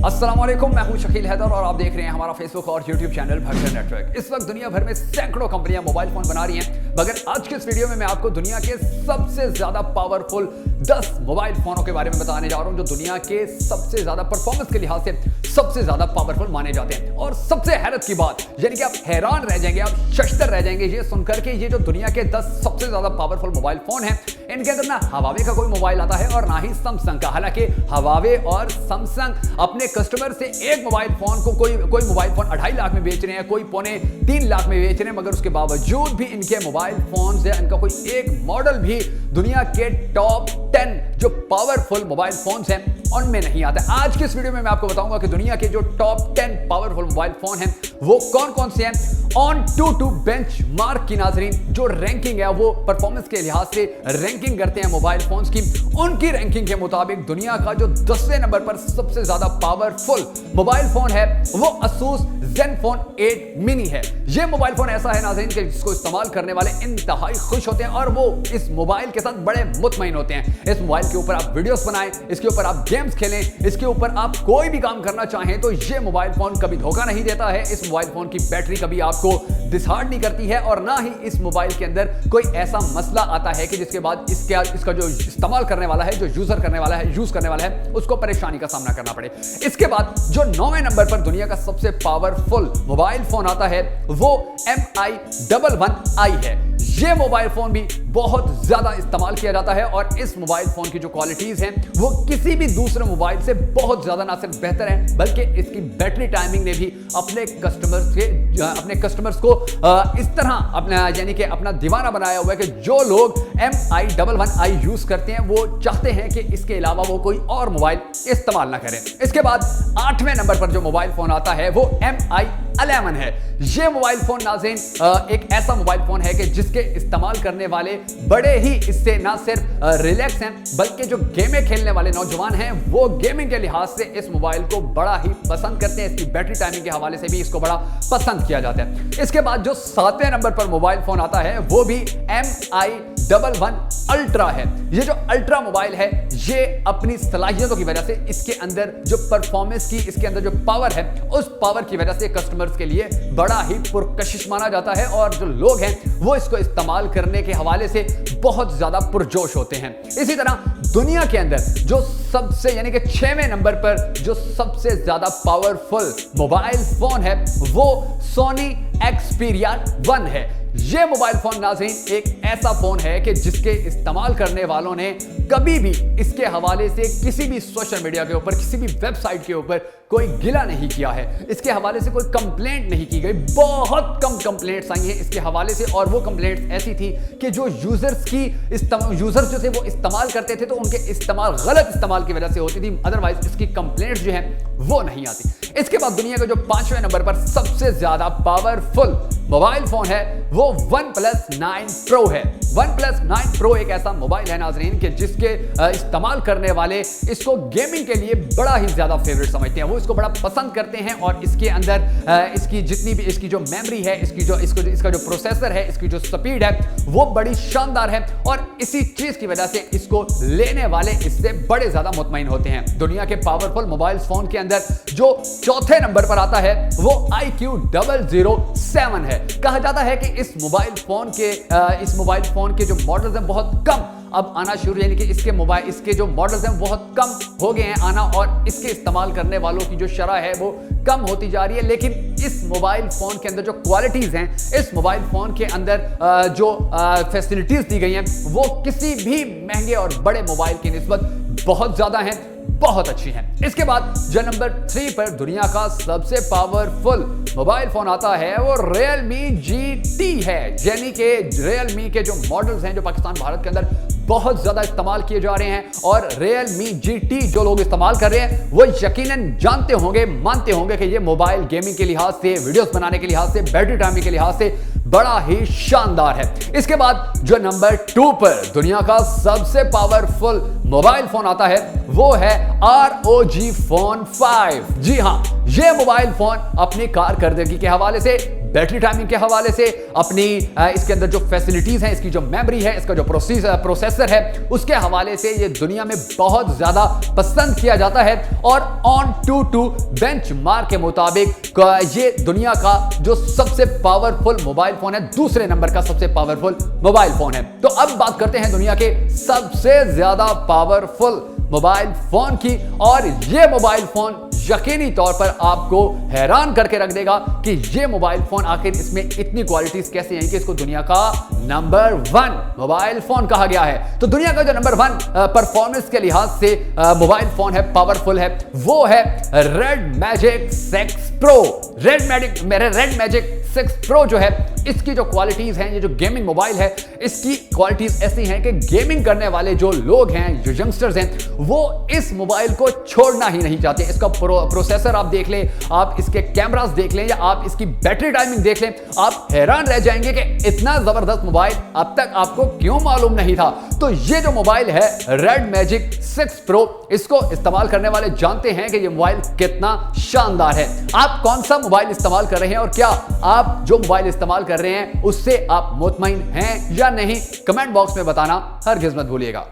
अस्सलाम वालेकुम, मैं हूं शकील हैदर और आप देख रहे हैं हमारा फेसबुक और यूट्यूब चैनल भक्सर नेटवर्क। इस वक्त दुनिया भर में सैकड़ों कंपनियां मोबाइल फोन बना रही हैं, मगर आज के इस वीडियो में मैं आपको दुनिया के सबसे ज्यादा पावरफुल 10 मोबाइल फोनों के बारे में बताने जा रहा हूं जो दुनिया के सबसे ज्यादा परफॉर्मेंस के लिहाज से सबसे ज्यादा पावरफुल माने जाते हैं। और सबसे हैरत की बात, यानी कि आप हैरान रह जाएंगे, आप शशतर रह जाएंगे ये सुनकर के ये जो दुनिया के 10 सबसे ज्यादा पावरफुल मोबाइल फोन हैं, इनके अंदर ना हवावे का कोई मोबाइल आता है और ना ही सैमसंग का। हालांकि हवावे और सैमसंग अपने कस्टमर से एक मोबाइल फोन को कोई मोबाइल फोन 2.5 लाख में बेच रहे हैं, कोई 2.25 लाख में बेच रहे हैं, मगर उसके बावजूद भी इनके मोबाइल फोन से इनका कोई एक मॉडल भी दुनिया के टॉप 10 जो पावरफुल मोबाइल फोन्स हैं उनमें नहीं आता। आज के इस वीडियो में मैं आपको बताऊंगा कि दुनिया के जो टॉप 10 पावरफुल मोबाइल फोन हैं वो कौन कौन से हैं। ऑन टू बेंचमार्क की नाज़रीन जो रैंकिंग है वो परफॉर्मेंस के लिहाज से रैंकिंग करते हैं मोबाइल फोन्स की, उनकी रैंकिंग के मुताबिक दुनिया का जो 10वें नंबर पर सबसे ज्यादा पावरफुल मोबाइल फोन है वो Asus Zenfone 8 Mini है। यह मोबाइल फोन ऐसा है नाज़रीन कि जिसको इस्तेमाल करने वाले इंतहाई खुश होते हैं और वो इस मोबाइल के साथ बड़े मुतमईन होते हैं। इस मोबाइल के ऊपर आप वीडियोस बनाएं, इसके ऊपर आप गेम्स खेलें, इसके ऊपर आप कोई भी काम करना चाहें तो ये मोबाइल फोन कभी धोखा नहीं देता है। इस मोबाइल फोन की बैटरी कभी आपको डिसहार्ड नहीं करती है और ना ही इस मोबाइल के अंदर कोई ऐसा मसला आता है कि जिसके बाद इसका जो इस्तेमाल करने वाला है, जो यूज करने वाला है उसको परेशानी का सामना करना पड़े। इसके बाद जो 9वें नंबर पर दुनिया का सबसे पावरफुल मोबाइल फोन आता है वो MI 11i है। यह मोबाइल फोन भी बहुत ज्यादा इस्तेमाल किया जाता है और इस मोबाइल फोन की जो क्वालिटीज हैं वो किसी भी दूसरे मोबाइल से बहुत ज्यादा ना सिर्फ बेहतर है बल्कि इसकी बैटरी टाइमिंग ने भी अपने कस्टमर्स को इस तरह यानी कि अपना दीवाना बनाया हुआ है कि जो लोग MI 11i यूज करते हैं वो चाहते हैं कि इसके अलावा वो कोई और मोबाइल इस्तेमाल ना करें। इसके बाद 8वें नंबर पर जो मोबाइल फोन आता है वो MI 11 है। यह मोबाइल फोन नाज़रीन एक ऐसा मोबाइल फोन है कि जिसके इस्तेमाल करने वाले बड़े ही इससे ना सिर्फ रिलैक्स हैं बल्कि जो गेमें खेलने वाले नौजवान हैं वो गेमिंग के लिहाज से इस मोबाइल को बड़ा ही पसंद करते हैं। इसकी बैटरी टाइमिंग के हवाले से भी इसको बड़ा पसंद किया जाता है। इसके बाद जो 7वें नंबर पर मोबाइल फोन आता है वो भी MI 11 अल्ट्रा है। ये जो अल्ट्रा मोबाइल है ये अपनी सलाहियतों की वजह से इसके अंदर जो परफॉर्मेंस की, इसके अंदर जो पावर है उस पावर की वजह से कस्टमर्स के लिए बड़ा ही पुरकशिश माना जाता है और जो लोग हैं वो इसको इस्तेमाल करने के हवाले से बहुत ज्यादा पुरजोश होते हैं। इसी तरह दुनिया के अंदर जो सबसे यानी कि 6वें नंबर पर जो सबसे ज्यादा पावरफुल मोबाइल फोन है वो Sony Xperia 1 है। यह मोबाइल फोन नाज़रीन एक ऐसा फोन है कि जिसके इस्तेमाल करने वालों ने कभी भी इसके हवाले से किसी भी सोशल मीडिया के ऊपर, किसी भी वेबसाइट के ऊपर कोई गिला नहीं किया है। इसके हवाले से कोई कंप्लेंट नहीं की गई। बहुत कम कंप्लेंट्स आई हैं इसके हवाले से और वो कंप्लेंट्स ऐसी थी कि जो यूजर्स जो थे वो इस्तेमाल करते थे तो उनके गलत इस्तेमाल की वजह से होती थी, अदरवाइज इसकी कंप्लेंट्स जो हैं वो नहीं आती। इसके बाद दुनिया का जो 5वें नंबर पर सबसे ज्यादा पावरफुल मोबाइल फोन है वो OnePlus 9 Pro है। OnePlus 9 Pro एक ऐसा मोबाइल है नाज़रीन कि जिसके इस्तेमाल करने वाले इसको गेमिंग के लिए बड़ा ही ज्यादा फेवरेट समझते हैं, वो इसको बड़ा पसंद करते हैं और इसके अंदर इसकी जितनी भी इसकी जो मेमोरी है, इसका जो प्रोसेसर है, इसकी जो स्पीड है वो बड़ी शानदार है और इसी चीज की वजह से इसको लेने वाले इससे बड़े ज्यादा मुतमईन होते हैं। दुनिया के पावरफुल मोबाइल फोन के अंदर जो 4थे नंबर पर आता है वो IQ 007 है। कहा जाता है कि इस मोबाइल फोन के जो मॉडल्स हैं बहुत कम अब आना शुरू, यानी कि इसके जो मॉडल्स हैं बहुत कम हो गए हैं आना और इसके इस्तेमाल करने वालों की जो शरह है वो कम होती जा रही है। लेकिन इस मोबाइल फोन के अंदर जो क्वालिटीज हैं, इस मोबाइल फोन के अंदर जो फैसिलिटीज दी गई हैं वो किसी भी महंगे और बड़े मोबाइल की निस्बत बहुत ज्यादा हैं, बहुत अच्छी हैं। इसके बाद जो नंबर 3 पर दुनिया का सबसे पावरफुल मोबाइल फोन आता है वो Realme GT है। यानी कि Realme के जो मॉडल्स हैं जो पाकिस्तान भारत के अंदर बहुत ज्यादा इस्तेमाल किए जा रहे हैं और Realme GT जो लोग इस्तेमाल कर रहे हैं वो यकीनन जानते होंगे, मानते होंगे कि ये मोबाइल गेमिंग के लिहाज से, वीडियोस बनाने के लिहाज से, बैटरी टाइमिंग के लिहाज से बड़ा ही शानदार है। इसके बाद जो नंबर 2 पर दुनिया का सबसे पावरफुल मोबाइल फोन आता है वो है ROG Phone 5। जी हां, यह मोबाइल फोन अपनी कारकर्दगी के हवाले से बैटरी टाइमिंग के हवाले से, अपनी इसके अंदर जो फैसिलिटीज हैं, इसकी जो मेमोरी है, इसका जो प्रोसेसर है, उसके हवाले से ये दुनिया में बहुत ज्यादा पसंद किया जाता है। और ऑन टू बेंचमार्क के मुताबिक ये दुनिया का जो सबसे पावरफुल मोबाइल फोन है, दूसरे नंबर का सबसे पावरफुल मोबाइल फोन है। तो अब बात करते हैं दुनिया के सबसे ज्यादा पावरफुल मोबाइल फोन की, और ये मोबाइल फोन यकीनी तौर पर आपको हैरान करके रख देगा कि ये मोबाइल फोन आखिर इसमें इतनी क्वालिटीज कैसे हैं कि इसको दुनिया का नंबर 1 मोबाइल फोन कहा गया है। तो दुनिया का जो नंबर 1 परफॉर्मेंस के लिहाज से मोबाइल फोन है, पावरफुल है, वो है red magic 6 pro. Red magic 6 pro जो है, इसकी जो क्वालिटीज हैं, ये जो गेमिंग मोबाइल है, इसकी क्वालिटीज ऐसी हैं कि गेमिंग करने वाले जो लोग हैं, जो यंगस्टर्स हैं, वो इस मोबाइल को छोड़ना ही नहीं चाहते। इसका प्रोसेसर आप देख लें, आप इसके कैमरास देख लें, या आप इसकी बैटरी टाइमिंग देख लें, आप हैरान रह जाएंगे कि इतना जबरदस्त मोबाइल अब तक आपको क्यों मालूम नहीं था। तो ये जो मोबाइल है रेड मैजिक 6 प्रो, इसको इस्तेमाल करने वाले जानते हैं कि ये मोबाइल कितना शानदार है। आप कौन सा मोबाइल इस्तेमाल कर रहे हैं, और क्या आप जो मोबाइल इस्तेमाल कर रहे हैं उससे आप मुतमईन हैं या नहीं, कमेंट बॉक्स में बताना हरगिज़ मत भूलिएगा।